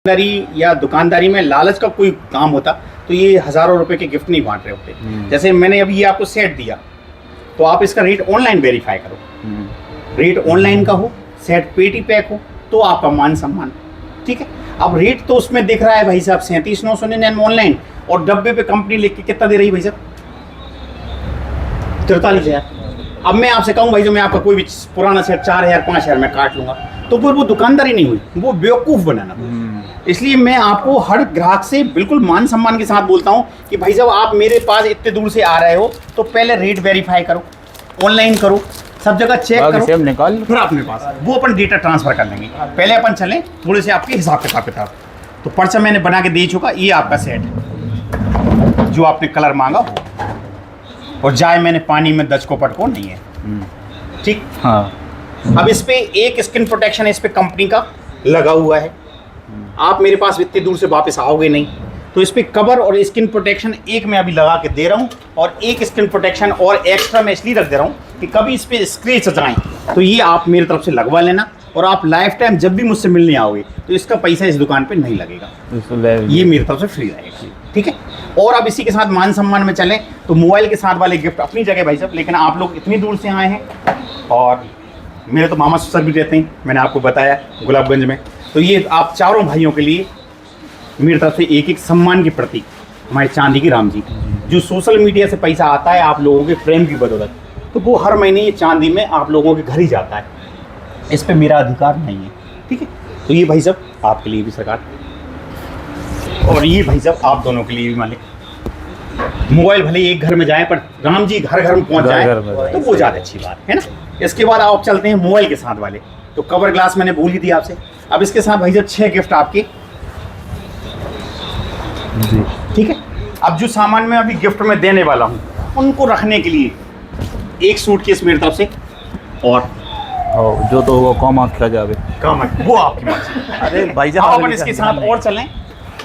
दुकानदारी या दुकानदारी में लालच का कोई काम होता तो ये हज़ारों रुपए के गिफ्ट नहीं बांट रहे होते। जैसे मैंने अभी ये आपको सेट दिया तो आप इसका रेट ऑनलाइन वेरीफाई करो, रेट ऑनलाइन का हो, सेट पेटी पैक हो तो आपका मान सम्मान, ठीक है। अब रेट तो उसमें दिख रहा है भाई साहब 37,999 ऑनलाइन, और डब्बे पे कंपनी लिख के कितना दे रही भाई साहब 43,000। अब मैं आपसे कहूँ भाई जो मैं आपका कोई भी पुराना सेट 4,000 5,000 में काट लूंगा तो फिर वो दुकानदारी नहीं हुई, वो बेवकूफ़ बनाना। इसलिए मैं आपको हर ग्राहक से बिल्कुल मान सम्मान के साथ बोलता हूँ कि भाई साहब आप मेरे पास इतने दूर से आ रहे हो तो पहले रेट वेरीफाई करो, ऑनलाइन करो, सब जगह चेक करो, निकाल फिर अपने पास वो अपन डेटा ट्रांसफर कर लेंगे। पहले अपन चलें थोड़े से आपके हिसाब किताब। तो पर्चा मैंने बना के दे चुका, ये आपका सेट जो आपने कलर मांगा हो, और जाए मैंने पानी में दच को पटको नहीं है, ठीक। हाँ। अब इस पे एक स्किन प्रोटेक्शन है, इस पे कंपनी का लगा हुआ है। आप मेरे पास इतनी दूर से वापस आओगे नहीं, तो इस पे कवर और स्किन प्रोटेक्शन एक मैं अभी लगा के दे रहा हूँ, और एक स्किन प्रोटेक्शन और एक्स्ट्रा मैं इसलिए रख दे रहा हूँ कि कभी इस पे स्क्रैच जाएं तो ये आप मेरी तरफ से लगवा लेना, और आप लाइफ टाइम जब भी मुझसे मिलने आओगे तो इसका पैसा इस दुकान पे नहीं लगेगा, ये मेरी तरफ से फ्री रहेगा, ठीक है। और अब इसी के साथ मान सम्मान में चलें तो मोबाइल के साथ वाले गिफ्ट अपनी जगह भाई साहब, लेकिन आप लोग इतनी दूर से आए हैं और मेरे तो मामा ससुर भी रहते हैं, मैंने आपको बताया गुलाबगंज में, तो ये आप चारों भाइयों के लिए मेरी तरफ से एक एक सम्मान की प्रतीक हमारे चांदी की राम जी, जो सोशल मीडिया से पैसा आता है आप लोगों के प्रेम की बदौलत, तो वो हर महीने ये चांदी में आप लोगों के घर ही जाता है, इस पे मेरा अधिकार नहीं है, ठीक है। तो ये भाई साहब आपके लिए भी सरकार, और ये भाई साहब आप दोनों के लिए भी मालिक। मोबाइल भले एक घर में जाए पर राम जी घर घर में पहुंच जाए तो वो ज़्यादा अच्छी बात है ना। इसके बाद आप चलते हैं मोबाइल के साथ वाले, तो कवर ग्लास मैंने बोल ही दिया आपसे। अब इसके साथ भाई साहब 6 गिफ्ट आपके, ठीक है। अब जो सामान मैं अभी गिफ्ट में देने वाला हूँ उनको रखने के लिए एक सूटकेस मेरी तरफ से, और जो तो वो कम आँख जावे कम वो आपकी मर्जी। अरे भाई अब अपन इसके साथ और चलें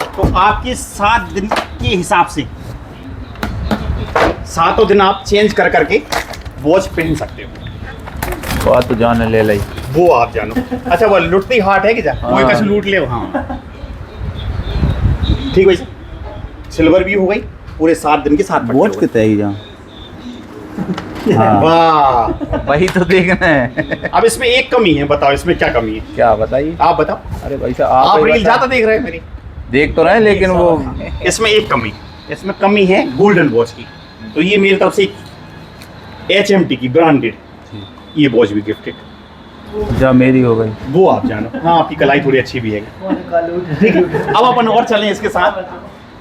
तो आपके 7 दिन के हिसाब से 7 दिन आप चेंज कर करके वॉच पहन सकते हो। बात तो जाने ले ली, वो आप जानो। अच्छा वो लुटती हार्ट है कि जा कोई कैसे लूट ले, हाँ ठीक भाई। सिल्वर भी हो गई पूरे 7 दिन के साथ वॉच कितने ही जा। वाह वही तो देखना है। अब इसमें एक कमी है, बताओ इसमें क्या कमी है, क्या बताइए आप बताओ। अरे भाई साहब आप रील ज्यादा देख रहे हैं मेरी, देख तो रहे हैं लेकिन वो इसमें एक कमी, इसमें कमी है गोल्डन वॉच की। तो ये मेरी तरफ से HMT की ब्रांडेड ये वॉच भी गिफ्टेड, जा मेरी हो गई वो आप जानो। हाँ आपकी कलाई थोड़ी अच्छी भी है, ठीक है। अब अपन और चलें इसके साथ,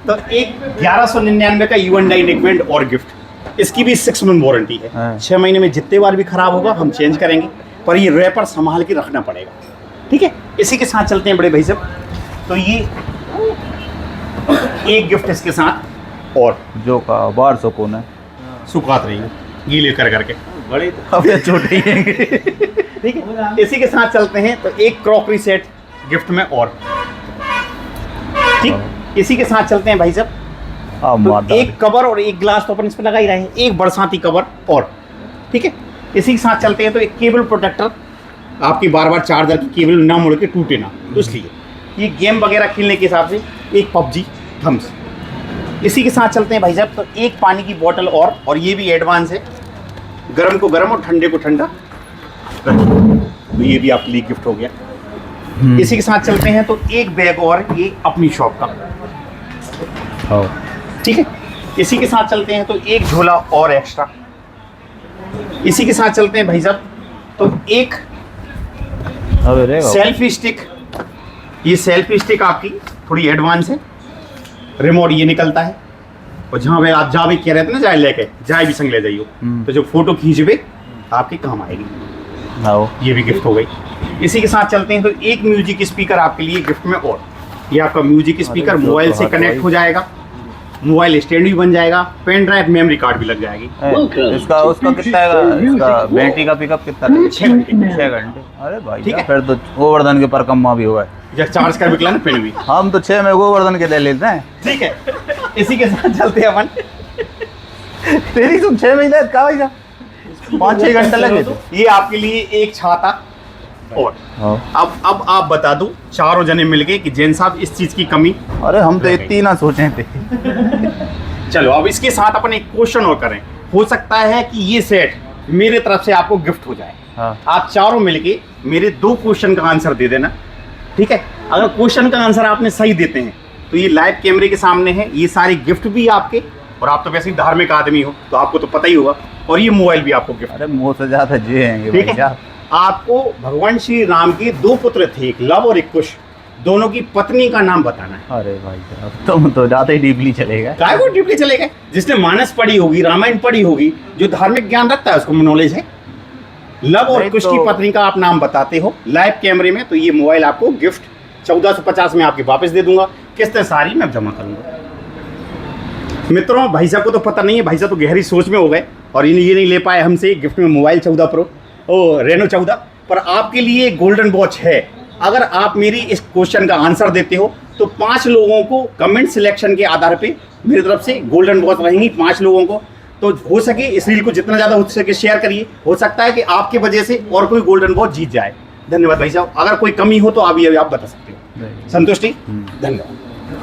तो एक 1199 का यूएनडाई नेकबैंड और गिफ्ट, इसकी भी 6 मंथ वारंटी है। 6 महीने में जितने बार भी खराब होगा हम चेंज करेंगे, पर ये रैपर संभाल के रखना पड़ेगा, ठीक है। इसी के साथ चलते हैं बड़े भाई साहब, तो ये एक गिफ्ट इसके साथ, और जो का बार सुकून है सुखात रही है गीले कर करके बड़े अब छोटे ही ठीक है। इसी के साथ चलते हैं तो एक क्रॉकरी सेट गिफ्ट में और, ठीक। इसी के साथ चलते हैं भाई साहब, तो एक कवर और एक ग्लास तो अपन इस पर लगा ही रहे हैं, एक बरसाती कवर और, ठीक है। इसी के साथ चलते हैं तो एक केबल प्रोटेक्टर, आपकी बार बार चार्जर की केबल ना मुड़ के टूटे ना, तो इसलिए ये गेम वगैरह खेलने के हिसाब से एक PUBG थम्स। इसी के साथ चलते हैं भाई साहब, तो एक पानी की बोतल और ये भी एडवांस है, गर्म को गर्म और ठंडे को ठंडा, तो ये भी आपके लिए गिफ्ट हो गया। इसी के साथ चलते हैं तो एक बैग और, ये अपनी शॉप का, ठीक है। इसी के साथ चलते हैं तो एक झोला और एक्स्ट्रा। इसी के साथ चलते हैं भाई साहब तो एक सेल्फी स्टिक, ये सेल्फी स्टिक आपकी थोड़ी एडवांस है, रिमोट ये निकलता है, और जहाँ पे आप जा भी कह रहे थे ना जाए लेके जाए भी संग ले जाइयो, तो जो फोटो खींचवे आपके काम आएगी, ये भी गिफ्ट हो गई। इसी के साथ चलते हैं तो एक म्यूजिक स्पीकर आपके लिए गिफ्ट में और, ये आपका म्यूजिक स्पीकर मोबाइल से कनेक्ट हो जाएगा, मोबाइल स्टैंड भी बन जाएगा, पेन ड्राइव मेमोरी कार्ड भी लग जाएगी। इसका उसका कितना है, इसका बैटरी का पिकअप कितना है? 6 घंटे। अरे भाई ठीक है, फिर तो गोवर्धन के पर कम्मा भी हुआ है, जब चार्ज कर निकला ना पेन भी, हम तो 6 में गोवर्धन के ले लेते हैं, ठीक है। इसी के साथ चलते हैं अपन, तेरी तुम 6 महीने का भाई 5-6 घंटे लगे तो। ये आपके लिए एक छाता और हाँ। अब आप बता दो चारों जने मिलके कि जैन साहब इस चीज की कमी। अरे हम तो इतनी ना सोचे थे। चलो अब इसके साथ अपन एक क्वेश्चन और करें। हो सकता है कि ये सेट मेरे तरफ से आपको गिफ्ट हो जाए। हाँ। आप चारों मिलके मेरे 2 क्वेश्चन का आंसर दे देना, ठीक है। अगर क्वेश्चन का आंसर आपने सही देते हैं तो ये लाइव कैमरे के सामने है, ये सारे गिफ्ट भी आपके, और आप तो वैसे ही धार्मिक आदमी हो तो आपको तो पता ही होगा, और ये मोबाइल भी आपको गिफ्ट। अरे मुँह से ज्यादा जिएंगे ठीक भैया। है। आपको भगवान श्री राम के 2 पुत्र थे, एक लव और एक कुश, दोनों की पत्नी का नाम बताना है। अरे भाई साहब तुम तो ज्यादा ही डीपली चले गए। काय को डीपली चले गए? जिसने मानस पढ़ी होगी, रामायण पढ़ी होगी, जो धार्मिक ज्ञान रखता है उसको नॉलेज है। लव और नहीं कुश तो- की पत्नी का आप नाम बताते हो लाइव कैमरे में, तो ये मोबाइल आपको गिफ्ट 1450 में आपके वापस दे दूंगा। किस्तें सारी मैं जमा करूंगा। मित्रों, भाई साहब को तो पता नहीं है, भाई साहब तो गहरी सोच में हो गए और ये नहीं ले पाए हमसे गिफ्ट में मोबाइल 14 प्रो ओ रेनो 14। पर आपके लिए गोल्डन वॉच है। अगर आप मेरी इस क्वेश्चन का आंसर देते हो तो 5 लोगों को कमेंट सिलेक्शन के आधार पे मेरी तरफ से गोल्डन वॉच रहेंगी 5 लोगों को। तो हो सके इस रील को जितना ज़्यादा हो सके शेयर करिए। हो सकता है कि आपकी वजह से और कोई गोल्डन वॉच जीत जाए। धन्यवाद भाई साहब। अगर कोई कमी हो तो अभी आप बता सकते हो। संतुष्टि? धन्यवाद।